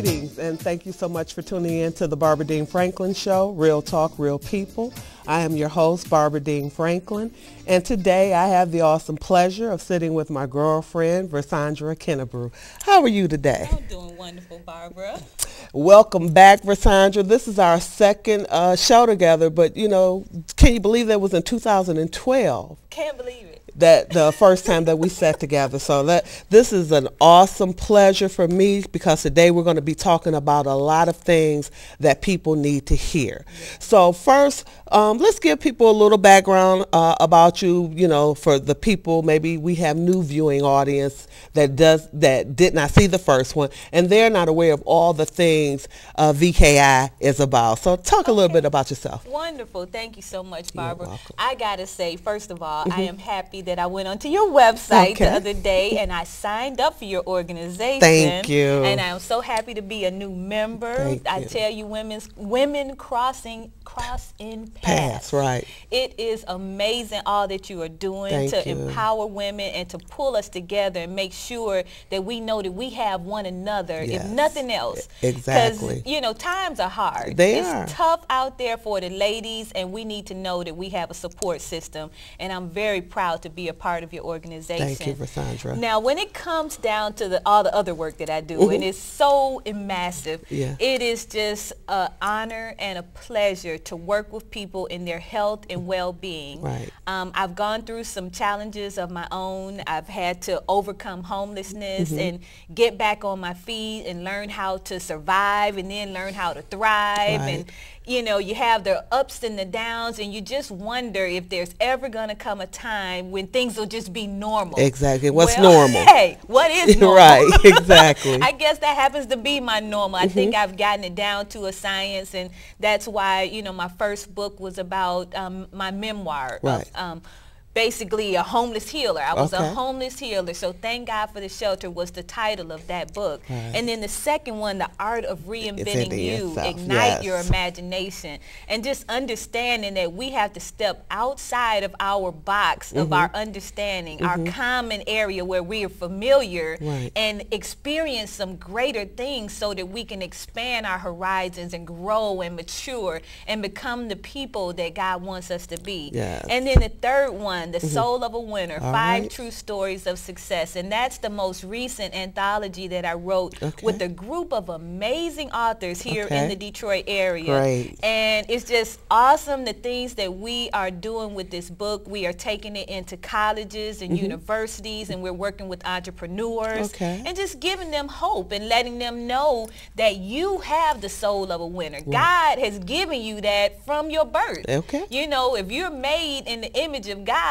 Greetings, and thank you so much for tuning in to the Barbara Dean Franklin Show, Real Talk, Real People. I am your host, Barbara Dean Franklin, and today I have the awesome pleasure of sitting with my girlfriend, Versandra Kennebrew. How are you today? I'm doing wonderful, Barbara. Welcome back, Versandra. This is our second show together, but you know, can you believe that was in 2012? Can't believe it. That the first time that we sat together. So this is an awesome pleasure for me, because today we're going to be talking about a lot of things that people need to hear. So first, let's give people a little background about you. You know, for the people, maybe we have new viewing audience that did not see the first one, and they're not aware of all the things VKI is about. So talk a little bit about yourself. Wonderful. Thank you so much, Barbara. You're welcome. I gotta say, first of all, I am happy that I went onto your website the other day and I signed up for your organization. Thank you. And I'm so happy to be a new member. Thank I you. tell you, women crossing paths. Right. It is amazing all that you are doing Thank to you. empower women and to pull us together and make sure that we know that we have one another, Yes. if nothing else. Exactly. Because, you know, times are hard. They are. It's tough out there for the ladies, and we need to know that we have a support system. And I'm very proud to be a part of your organization. Thank you, Versandra. Now, when it comes down to all the other work that I do, and it's so massive, Yeah. it is just an honor and a pleasure to work with people in their health and well-being. Right. I've gone through some challenges of my own. I've had to overcome homelessness and get back on my feet and learn how to survive and then learn how to thrive. Right. And you know, you have the ups and the downs, and you just wonder if there's ever going to come a time when things will just be normal. Exactly. What's Well, normal? Hey, what is normal? Right, exactly. I guess that happens to be my normal. I think I've gotten it down to a science, and that's why, you know, my first book was about my memoir. Right. Of, basically a homeless healer. I was Okay. a homeless healer, so Thank God for the Shelter was the title of that book. Right. And then the second one, The Art of Reinventing You, yourself. Ignite Your Yes. Imagination, and just understanding that we have to step outside of our box of our understanding, our common area where we are familiar, Right. and experience some greater things so that we can expand our horizons and grow and mature and become the people that God wants us to be. Yes. And then the third one, The Soul of a Winner, All 5 right. True Stories of Success. And that's the most recent anthology that I wrote with a group of amazing authors here in the Detroit area. Great. And it's just awesome, the things that we are doing with this book. We are taking it into colleges and universities, and we're working with entrepreneurs and just giving them hope and letting them know that you have the soul of a winner. God has given you that from your birth. Okay. You know, if you're made in the image of God,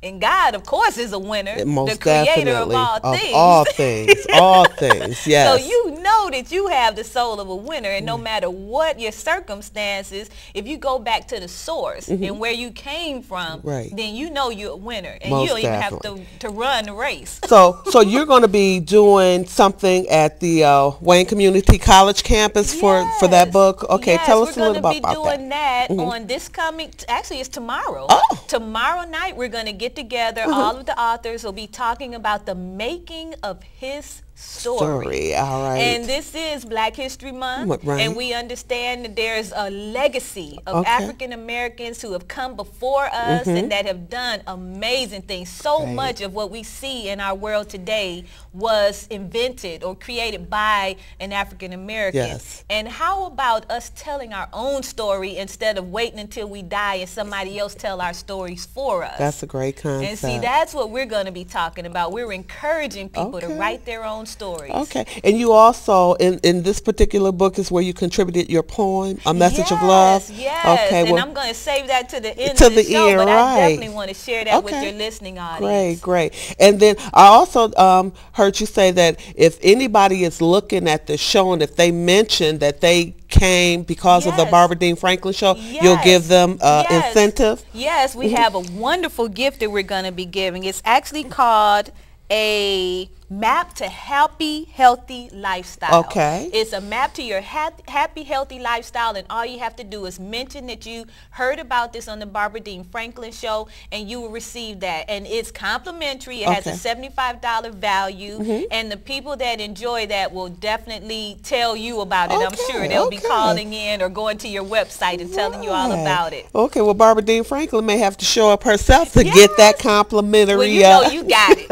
and God, of course, is a winner, Most the creator of definitely. all things. All things. All things. Yes. So you know that you have the soul of a winner, and no matter what your circumstances, if you go back to the source and where you came from, then you know you're a winner, and Most you don't even definitely. have to run the race. So you're going to be doing something at the Wayne Community College campus for that book. Okay, yes, tell us a little about We're going to be doing that, Mm-hmm. on this coming, actually it's tomorrow. Oh. Tomorrow night we're going to get together. All of the authors will be talking about the making of his story. All right. And this is Black History Month, Right. and we understand that there's a legacy of African Americans who have come before us and that have done amazing things. So much of what we see in our world today was invented or created by an African American. Yes. And how about us telling our own story instead of waiting until we die and somebody else tell our stories for us? That's a great concept. And see, that's what we're going to be talking about. We're encouraging people to write their own stories. Okay. And you also, in this particular book, is where you contributed your poem, A Message of Love. Yes, okay, and well, I'm going to save that to the end to of the the show, end, but I right. definitely want to share that with your listening audience. Great. And then I also heard you say that if anybody is looking at the show and if they mention that they came because of the Barbara Dean Franklin Show, you'll give them incentive? Yes, we have a wonderful gift that we're going to be giving. It's actually called a Map to Happy, Healthy Lifestyle. Okay. It's a map to your happy, healthy lifestyle, and all you have to do is mention that you heard about this on the Barbara Dean Franklin Show, and you will receive that. And it's complimentary. It has a $75 value, and the people that enjoy that will definitely tell you about it. I'm sure they'll be calling in or going to your website and telling you all about it. Okay, well, Barbara Dean Franklin may have to show up herself to get that complimentary. Well, you know you got it.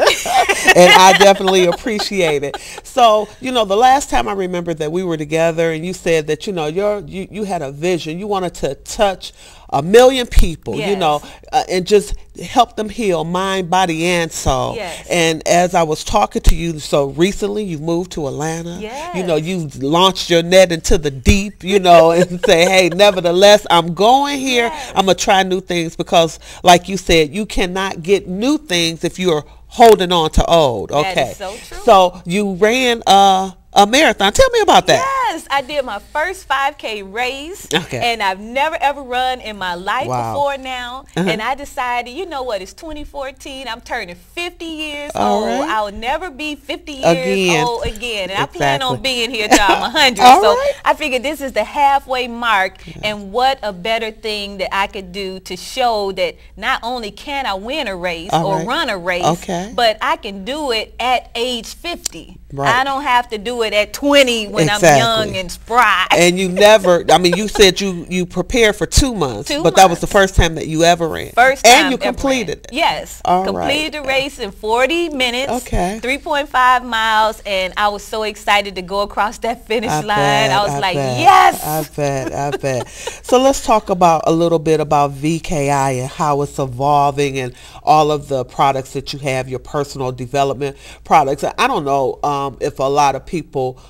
And I definitely appreciate it. So, you know, the last time I remember that we were together and you said that, you know, you had a vision. You wanted to touch 1 million people, you know, and just help them heal mind, body, and soul. Yes. And as I was talking to you, so recently you've moved to Atlanta. Yes. You know, you've launched your net into the deep, you know, and say, hey, nevertheless, I'm going here. Yes. I'm going to try new things because, like you said, you cannot get new things if you're holding on to old. Okay. That is so true. So you ran a marathon. Tell me about that. Yes, I did my first 5K race, and I've never ever run in my life before now. And I decided, you know what, it's 2014. I'm turning 50 years old. I will never be 50 years old again. And I plan on being here till I'm 100. So I figured this is the halfway mark, and what a better thing that I could do to show that not only can I win a race or run a race, but I can do it at age 50. I don't have to do it at 20 when I'm young and spry. And you never, I mean, you said you prepared for 2 months, but that was the first time that you ever ran. First time and you completed it. Yes. Completed the race in 40 minutes, 3.5 miles, and I was so excited to go across that finish line. I was like, yes. I bet. So let's talk about a little bit about VKI and how it's evolving and all of the products that you have, your personal development products. I don't know if a lot of people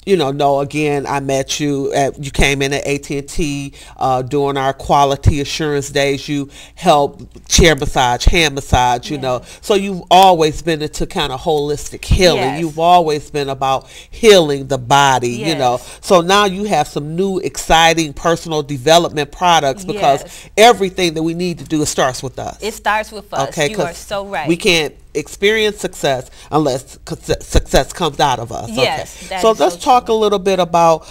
you know, again, I met you you came in at AT&T during our quality assurance days. You helped chair massage, hand massage, you know. So you've always been into kind of holistic healing. You've always been about healing the body, you know. So now you have some new exciting personal development products because everything that we need to do, it starts with us. It starts with us. Okay, you are so right. We can't experience success unless success comes out of us. Yes. So let's talk a little bit about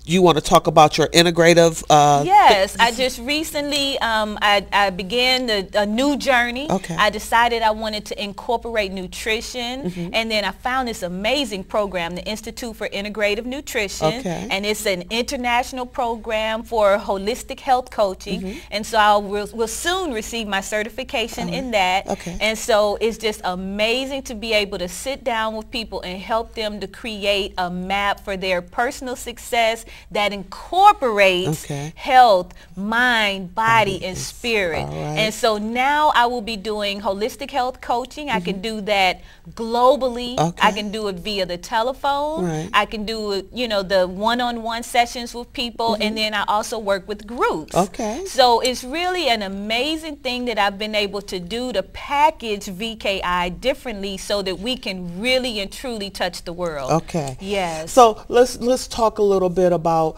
you want to talk about your integrative yes, I just recently I began a new journey. I decided I wanted to incorporate nutrition, and then I found this amazing program, the Institute for Integrative Nutrition, and it's an international program for holistic health coaching, and so I will soon receive my certification in that. And so it's just amazing to be able to sit down with people and help them to create a map for their personal success that incorporates health, mind, body, and spirit. And so now I will be doing holistic health coaching. I can do that globally. I can do it via the telephone. I can do it, you know, the one-on-one sessions with people, and then I also work with groups. So it's really an amazing thing that I've been able to do to package VKI differently so that we can really and truly touch the world. Yes. So let's talk a little bit about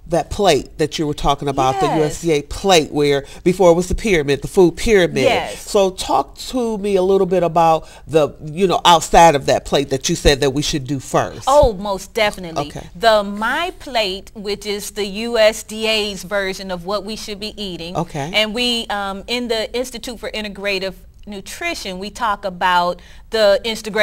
that plate that you were talking about, the USDA plate, where before it was the pyramid, the food pyramid. So talk to me a little bit about the, you know, outside of that plate that you said that we should do first. Oh, most definitely. The My Plate, which is the USDA's version of what we should be eating. And we, in the Institute for Integrative Nutrition, we talk about the Institute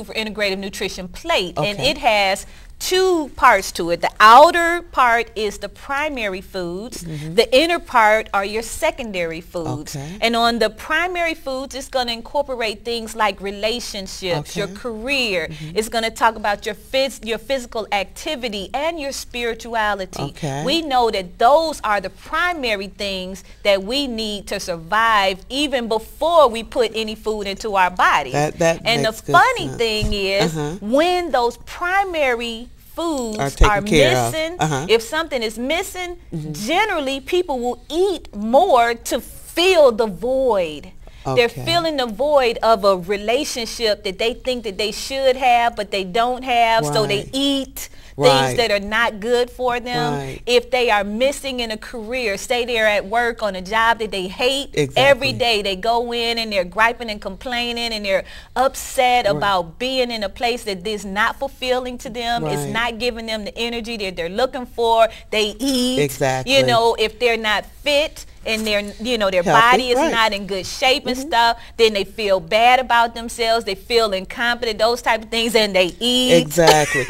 for Integrative Nutrition plate, and it has two parts to it. The outer part is the primary foods. The inner part are your secondary foods. And on the primary foods, it's going to incorporate things like relationships, your career. It's going to talk about your physical activity and your spirituality. We know that those are the primary things that we need to survive even before we put any food into our body. And the funny thing is, when those primary foods are missing, if something is missing, generally people will eat more to fill the void. They're filling the void of a relationship that they think that they should have, but they don't have, so they eat things that are not good for them. Right. If they are missing in a career, say they're at work on a job that they hate, every day they go in and they're griping and complaining and they're upset about being in a place that is not fulfilling to them. It's not giving them the energy that they're looking for. They eat. You know, if they're not fit and their their body is not in good shape and stuff, then they feel bad about themselves, they feel incompetent, those type of things, and they eat. Exactly.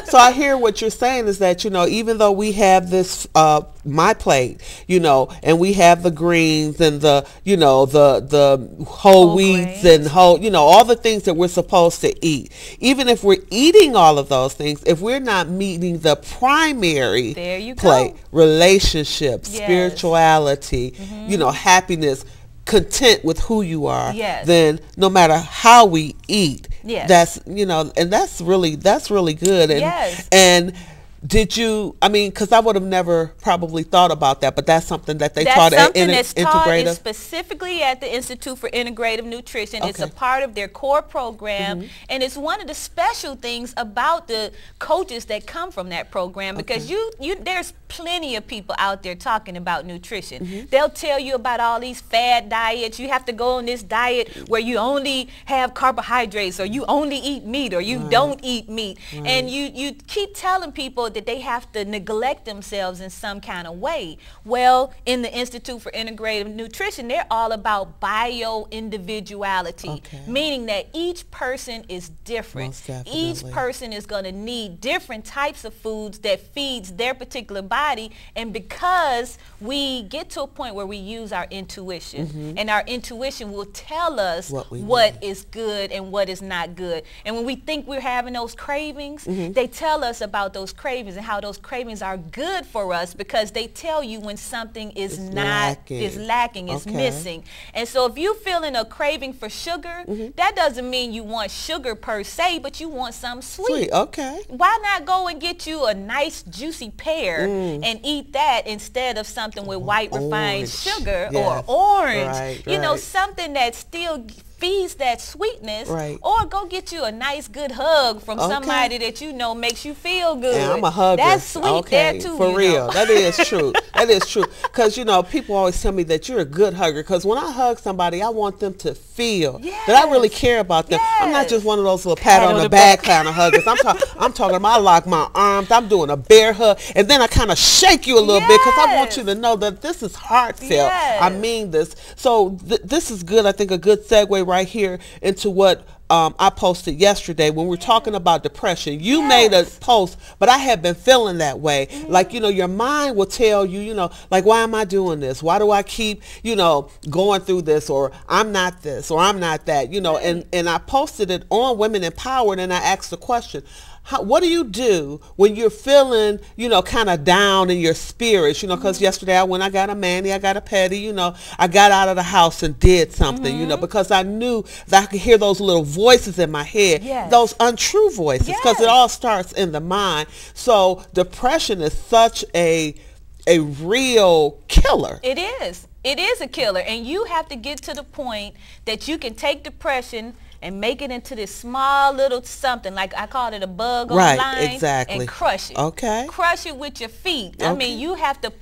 so I hear what you're saying is that, even though we have this my plate, and we have the greens and the the whole wheats and all the things that we're supposed to eat, even if we're eating all of those things, if we're not meeting the primary plate, relationships, spirituality, happiness, content with who you are, then no matter how we eat, that's and that's really good. And did you, because I would have never probably thought about that, but that's something that they taught at Integrative? Specifically at the Institute for Integrative Nutrition. It's a part of their core program, and it's one of the special things about the coaches that come from that program, because there's plenty of people out there talking about nutrition. They'll tell you about all these fad diets. You have to go on this diet where you only have carbohydrates, or you only eat meat, or you don't eat meat. And you keep telling people that they have to neglect themselves in some kind of way. Well, in the Institute for Integrative Nutrition, they're all about bio-individuality, meaning that each person is different. Each person is going to need different types of foods that feeds their particular body. And because we get to a point where we use our intuition, and our intuition will tell us what is good and what is not good. And when we think we're having those cravings, they tell us about those cravings and how those cravings are good for us, because they tell you when something is lacking, is missing. And so if you're feeling a craving for sugar, that doesn't mean you want sugar per se, but you want something sweet. Why not go and get you a nice juicy pear and eat that instead of something with white refined sugar or orange? Something that still feeds that sweetness, or go get you a nice good hug from somebody that makes you feel good. Yeah, I'm a hugger. That's sweet there too. For real. That is true. That is true. Because, people always tell me that you're a good hugger, because when I hug somebody, I want them to feel that I really care about them. I'm not just one of those little pat on the back kind of huggers. I'm talking about, I lock my arms, I'm doing a bear hug, and then I kind of shake you a little bit, because I want you to know that this is heartfelt. I mean this. So this is good. I think a good segue right here into what I posted yesterday when we're talking about depression. You made a post, but I have been feeling that way. Like, your mind will tell you, like, why am I doing this? Why do I keep, going through this? Or I'm not this, or I'm not that, and I posted it on Women Empowered, and I asked the question, what do you do when you're feeling, kind of down in your spirits, because yesterday I got a mani, I got a pedi, I got out of the house and did something, because I knew that I could hear those little voices in my head, those untrue voices, because it all starts in the mind. So depression is such a real killer. It is. It is a killer. And you have to get to the point that you can take depression and make it into this small little something, like I called it a bug online, and crush it. Crush it with your feet. I mean, you have to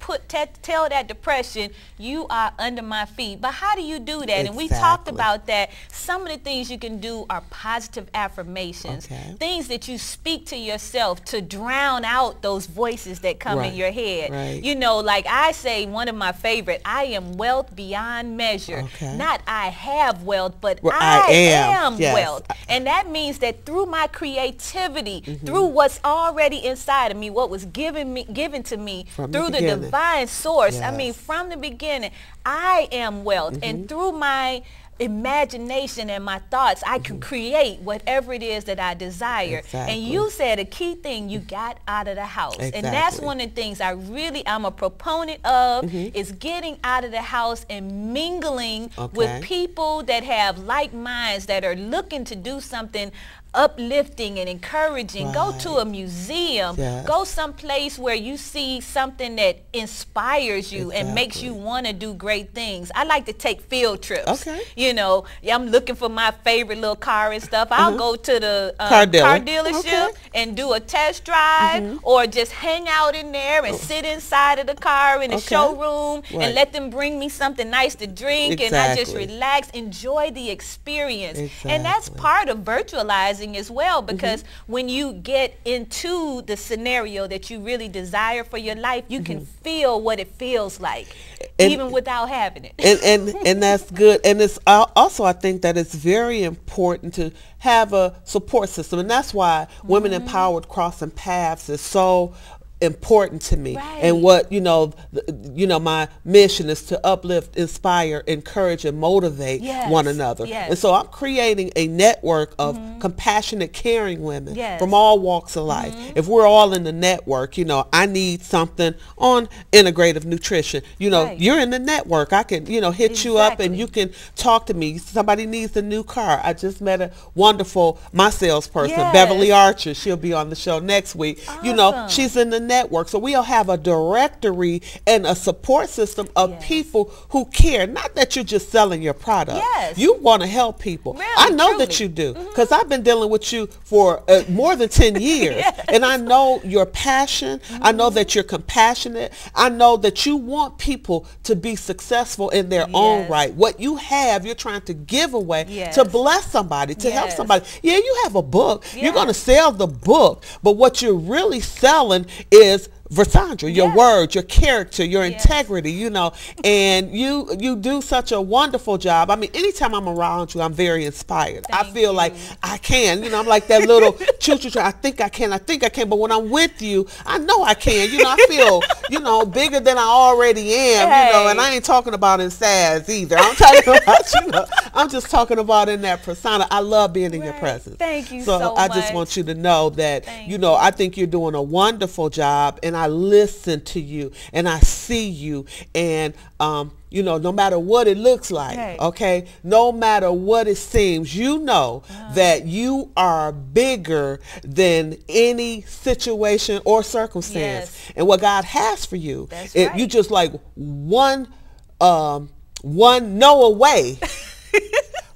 tell that depression, you are under my feet. But how do you do that? And we talked about that. Some of the things you can do are positive affirmations, things that you speak to yourself to drown out those voices that come in your head. Like I say, one of my favorite, I am wealth beyond measure. Not I have wealth, but I am wealth. And that means that through my creativity, through what's already inside of me, what was given to me from through the divine source, I mean, from the beginning, I am wealth. And through my imagination and my thoughts, I can create whatever it is that I desire. And you said a key thing, you got out of the house. And that's one of the things I'm a proponent of, is getting out of the house and mingling with people that have like minds, that are looking to do something uplifting and encouraging. Go to a museum. Yes. Go someplace where you see something that inspires you and makes you want to do great things. I like to take field trips. Okay. You know, I'm looking for my favorite little car and stuff. I'll go to the car dealership and do a test drive, or just hang out in there and sit inside of the car in the showroom and let them bring me something nice to drink, and I just relax, enjoy the experience. And that's part of virtualizing as well, because when you get into the scenario that you really desire for your life, you can feel what it feels like, even without having it. And that's good. And it's also, I think that it's very important to have a support system, and that's why Women Empowered Crossing Paths is so important to me. And what my mission is to uplift, inspire, encourage, and motivate one another. And so I'm creating a network of compassionate, caring women from all walks of life. If we're all in the network, I need something on integrative nutrition, you're in the network, I can hit you up and you can talk to me. Somebody needs a new car. I just met a wonderful salesperson, Beverly Archer. She'll be on the show next week. She's in the network. So we'll have a directory and a support system of people who care. Not that you're just selling your product. You want to help people. Really, I know truly. that you do, because I've been dealing with you for more than 10 years. And I know your passion. I know that you're compassionate. I know that you want people to be successful in their own right. What you have, you're trying to give away to bless somebody, to help somebody. Yeah, you have a book. You're going to sell the book, but what you're really selling is Versandra, your words, your character, your integrity, and you do such a wonderful job. I mean, anytime I'm around you, I'm very inspired. I feel like I can, I'm like that little choo-choo. I think I can, but when I'm with you, I know I can. I feel, bigger than I already am, and I ain't talking about in SAS either. I'm talking about, I'm just talking about in that persona. I love being in your presence. Thank you so much. I just want you to know that, I think you're doing a wonderful job, and I listen to you and I see you, and no matter what it looks like, no matter what it seems, that you are bigger than any situation or circumstance, and what God has for you, you just like one no away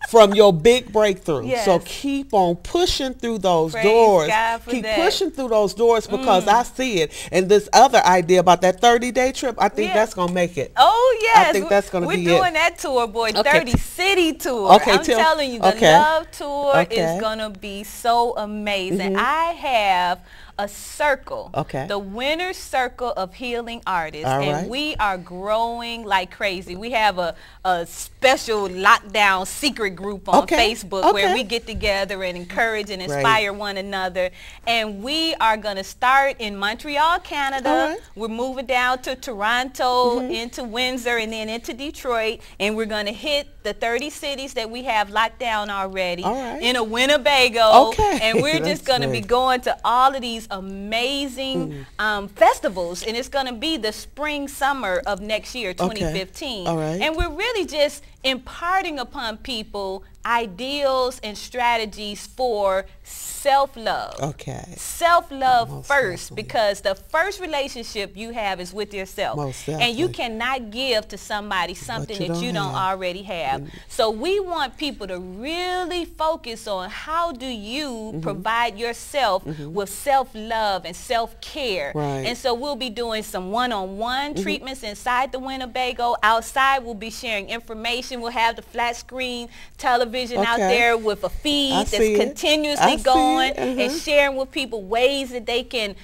from your big breakthrough. So keep on pushing through those doors. Keep pushing through those doors, because I see it. And this other idea about that 30-day trip, I think that's going to make it. Oh, yes. I think that's going to be it. We're doing that tour, boy, 30-city tour. I'm telling you, the Love Tour is going to be so amazing. I have a circle, the Winner's Circle of Healing Artists, and we are growing like crazy. We have a special lockdown secret group on Facebook where we get together and encourage and inspire one another, and we are going to start in Montreal, Canada. We're moving down to Toronto, into Windsor, and then into Detroit, and we're going to hit the 30 cities that we have locked down already in a Winnebago, and we're just going to be going to all of these amazing festivals, and it's going to be the spring summer of next year, 2015. And we're really just imparting upon people ideals and strategies for self-love. Self-love first, because the first relationship you have is with yourself. And you cannot give to somebody something that you don't already have. So we want people to really focus on how do you provide yourself with self-love and self-care. And so we'll be doing some one-on-one treatments inside the Winnebago. Outside, we'll be sharing information. We'll have the flat screen television out there with a feed that's continuously going and sharing with people ways that they can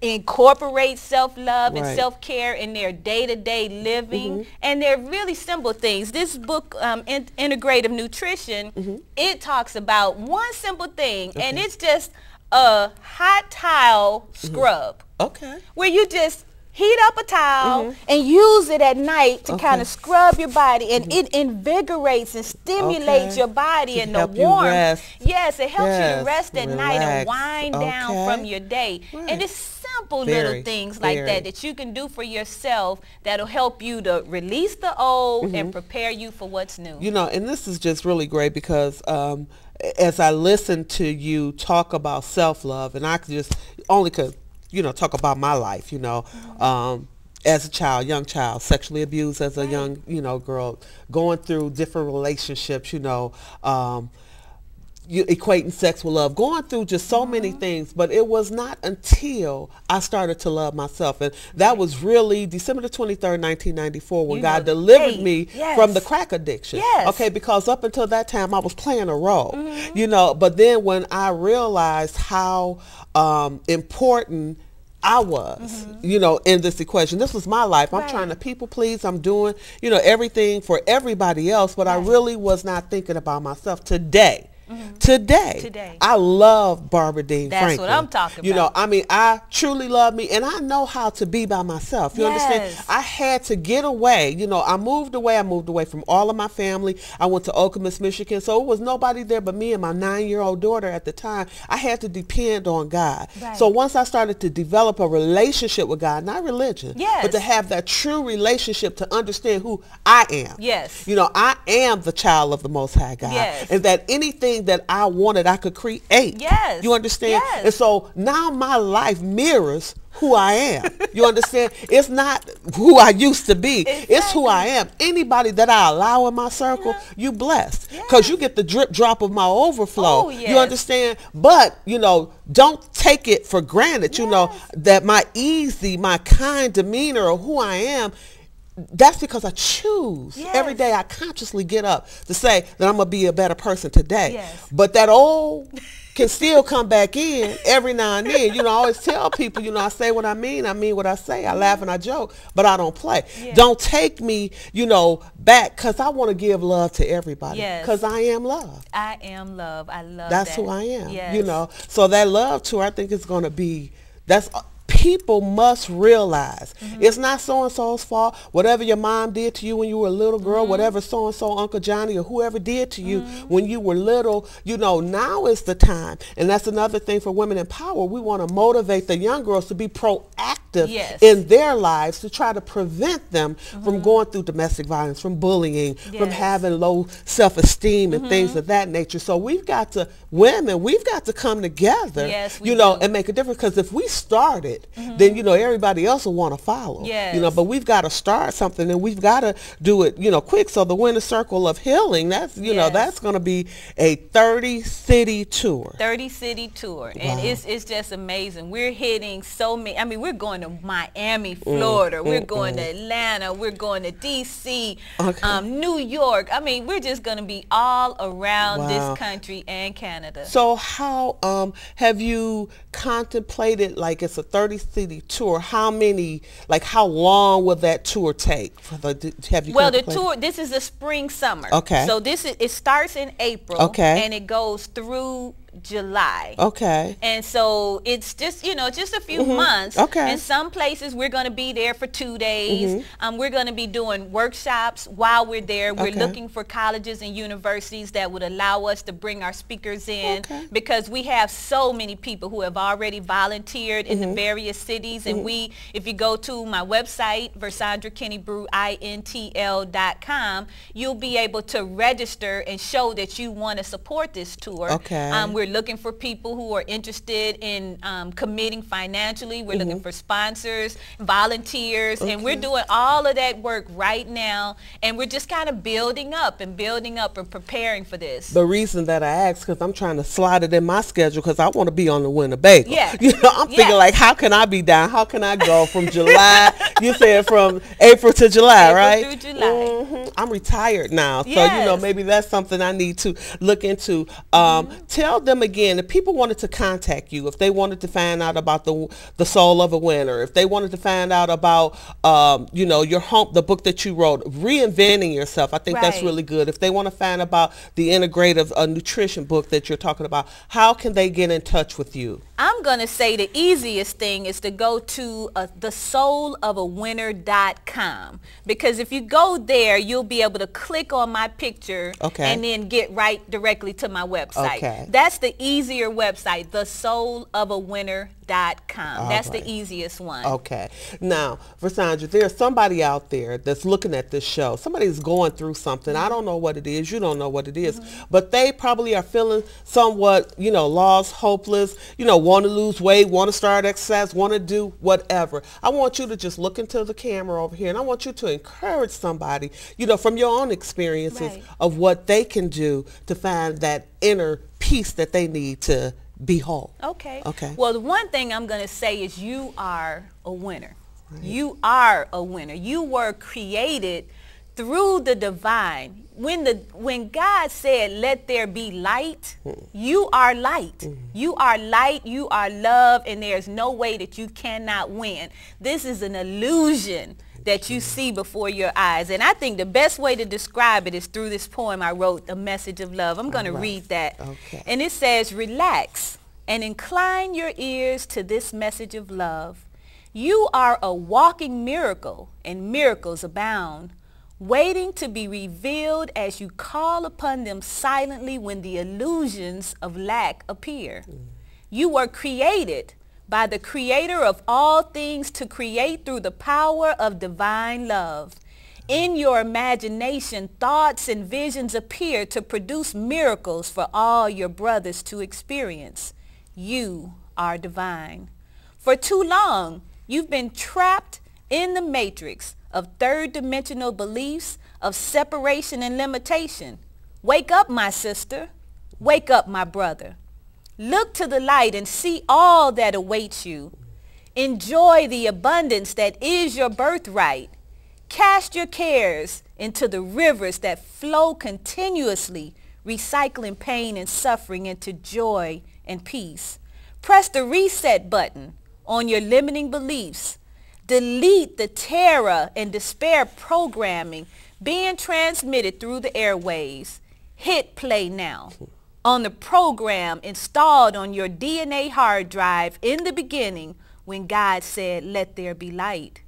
incorporate self-love and self-care in their day-to-day living. And they're really simple things. This book, Integrative Nutrition, it talks about one simple thing, and it's just a hot towel scrub, where you just heat up a towel and use it at night to kind of scrub your body, and it invigorates and stimulates your body, and the warmth. Yes, it helps you to rest at night and wind down from your day. And it's simple little things like that you can do for yourself that'll help you to release the old and prepare you for what's new. And this is just really great, because as I listened to you talk about self-love, and I could just only could, talk about my life, as a child, young child, sexually abused as a young, girl, going through different relationships, you equating sex with love, going through just so many things. But it was not until I started to love myself, and that was really December the 23rd, 1994, when God delivered me from the crack addiction. Okay, because up until that time I was playing a role, but then when I realized how important I was, in this equation. This was my life. I'm trying to people please. I'm doing, everything for everybody else, but I really was not thinking about myself. Today, I love Barbara Dean Franklin. That's what I'm talking about. I truly love me, and I know how to be by myself. You understand? I had to get away. I moved away from all of my family. I went to Okemos, Michigan, so it was nobody there but me and my 9-year-old daughter at the time. I had to depend on God. So once I started to develop a relationship with God, not religion, but to have that true relationship, to understand who I am. I am the child of the Most High God, and that anything that I wanted, I could create. You understand? And so now my life mirrors who I am. You understand? It's not who I used to be. It's who I am. Anybody that I allow in my circle, you blessed. Because you get the drip drop of my overflow. You understand? But, don't take it for granted, that my easy, my kind demeanor or who I am, that's because I choose. Every day I consciously get up to say that I'm going to be a better person today. But that old can still come back in every now and then. I always tell people, I say what I mean what I say. I laugh and I joke, but I don't play. Don't take me, back, because I want to give love to everybody. Because I am love. I am love. I love That's who I am. So that love tour, I think, is going to be, people must realize it's not so-and-so's fault. Whatever your mom did to you when you were a little girl, whatever so-and-so, Uncle Johnny, or whoever did to you when you were little, now is the time. And that's another thing for Women in Power. We want to motivate the young girls to be proactive in their lives, to try to prevent them from going through domestic violence, from bullying, from having low self-esteem and things of that nature. So we've got to come together, and make a difference. Because if we started, then everybody else will want to follow. But we've got to start something, and we've got to do it quick. So the Winter Circle of Healing, that's that's going to be a 30-city tour. 30-city tour. And it's just amazing. We're hitting so many. We're going to Miami, Florida. We're going to Atlanta. We're going to DC, New York. We're just going to be all around this country and Canada. So how have you contemplated, like, it's a 30-city tour, how long will that tour take? The tour, this is a spring summer. So it starts in April, and it goes through July. And so it's just, just a few months. In some places we're going to be there for 2 days. We're going to be doing workshops while we're there. We're looking for colleges and universities that would allow us to bring our speakers in, because we have so many people who have already volunteered in the various cities. And if you go to my website, VersandraKennyBrew.com, you'll be able to register and show that you want to support this tour. We're looking for people who are interested in committing financially. We're looking for sponsors, volunteers, and we're doing all of that work right now. And we're just kind of building up and preparing for this. The reason that I asked, because I'm trying to slide it in my schedule, because I want to be on the Winnebago. I'm thinking, like, how can I be down? How can I go from July? You said from April to July, right? April through July. I'm retired now, so maybe that's something I need to look into. Tell them again, if people wanted to contact you, if they wanted to find out about the Soul of a Winner, if they wanted to find out about your home, the book that you wrote, Reinventing Yourself, I think that's really good. If they want to find about the integrative nutrition book that you're talking about, how can they get in touch with you? I'm going to say the easiest thing is to go to thesoulofawinner.com, because if you go there, you'll be able to click on my picture and then get right directly to my website. That's the easier website, thesoulofawinner.com. That's the easiest one. Okay. Now, for Sandra, there's somebody out there that's looking at this show. Somebody's going through something. I don't know what it is. You don't know what it is. But they probably are feeling somewhat, lost, hopeless, want to lose weight, want to start exercise, want to do whatever. I want you to just look into the camera over here, and I want you to encourage somebody, from your own experiences of what they can do to find that inner peace that they need to be whole. Okay. Okay. Well, the one thing I'm going to say is you are a winner. Right. You are a winner. You were created through the divine. When God said, "Let there be light," you are light. You are light. You are love, and there's no way that you cannot win. This is an illusion that you see before your eyes. And I think the best way to describe it is through this poem I wrote, A Message of Love. I'm going to read that. Okay. And it says, "Relax and incline your ears to this message of love. You are a walking miracle, and miracles abound, waiting to be revealed as you call upon them silently when the illusions of lack appear. You were created by the creator of all things to create through the power of divine love. In your imagination, thoughts and visions appear to produce miracles for all your brothers to experience. You are divine. For too long, you've been trapped in the matrix of third-dimensional beliefs of separation and limitation. Wake up, my sister. Wake up, my brother. Look to the light and see all that awaits you. Enjoy the abundance that is your birthright. Cast your cares into the rivers that flow continuously, recycling pain and suffering into joy and peace. Press the reset button on your limiting beliefs. Delete the terror and despair programming being transmitted through the airwaves. Hit play now on the program installed on your DNA hard drive in the beginning when God said, "Let there be light."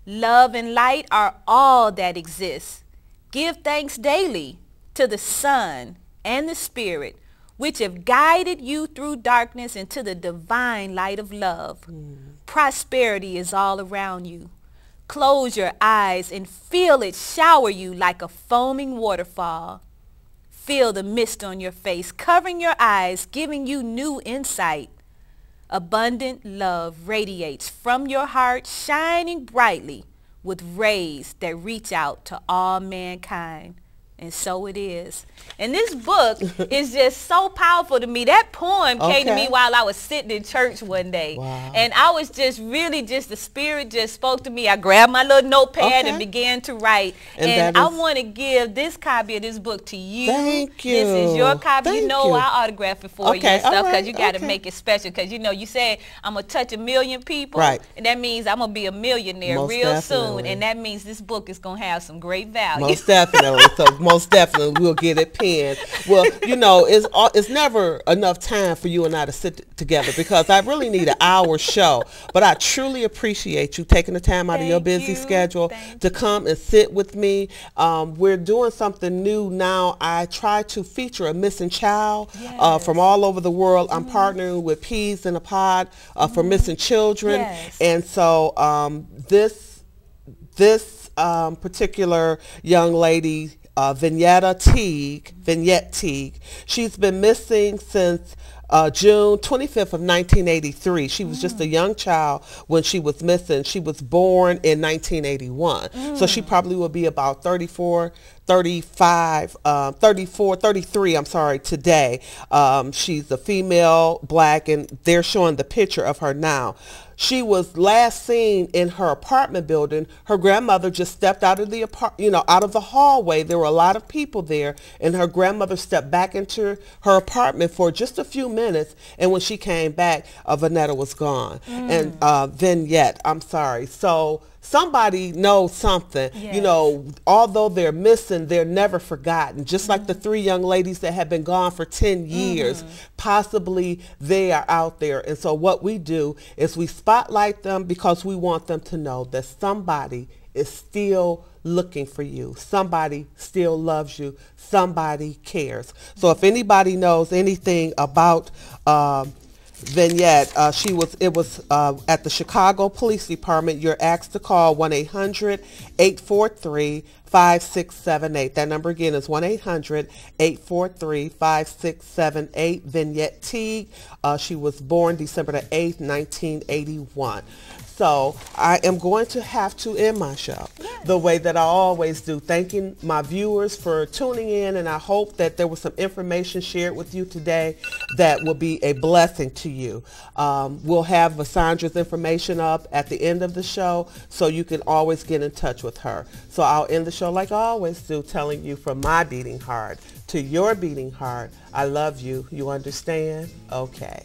Love and light are all that exists. Give thanks daily to the Son and the Spirit, which have guided you through darkness into the divine light of love. Prosperity is all around you. Close your eyes and feel it shower you like a foaming waterfall. Feel the mist on your face, covering your eyes, giving you new insight. Abundant love radiates from your heart, shining brightly with rays that reach out to all mankind. And so it is. And this book is just so powerful to me. That poem came to me while I was sitting in church one day. Wow. And I was just really the Spirit just spoke to me. I grabbed my little notepad and began to write. And I want to give this copy of this book to you. Thank you. This is your copy. Thank you. I'll autograph it for you and stuff because you got to make it special. Because, you said I'm going to touch 1 million people. Right. And that means I'm going to be a millionaire real soon. And that means this book is going to have some great value. Most definitely. So most definitely we'll get it penned. Well, it's never enough time for you and I to sit together because I really need an hour show. But I truly appreciate you taking the time out of your busy schedule to come and sit with me. We're doing something new now. I try to feature a missing child from all over the world. I'm partnering with Peas in a Pod for missing children. And so this particular young lady, Vignette Teague. She's been missing since June 25th of 1983. She was just a young child when she was missing. She was born in 1981. So she probably will be about 34, 33, I'm sorry, today. She's a female, black, and they're showing the picture of her now. She was last seen in her apartment building. Her grandmother just stepped out of the out of the hallway. There were a lot of people there, and her grandmother stepped back into her apartment for just a few minutes. And when she came back, Vanetta was gone. And Vignette, I'm sorry. So somebody knows something. Although they're missing, they're never forgotten. Just like the 3 young ladies that have been gone for 10 years, possibly they are out there. And so what we do is we spotlight them because we want them to know that somebody is still looking for you. Somebody still loves you. Somebody cares. So if anybody knows anything about Vignette. It was at the Chicago Police Department. You're asked to call 1-800-843-5678. That number again is 1-800-843-5678. Vignette Teague. She was born December the 8th, 1981. So I am going to have to end my show the way that I always do, thanking my viewers for tuning in, and I hope that there was some information shared with you today that will be a blessing to you. We'll have Vassandra's information up at the end of the show, so you can always get in touch with her. So I'll end the show like I always do, telling you from my beating heart to your beating heart, I love you. You understand? Okay.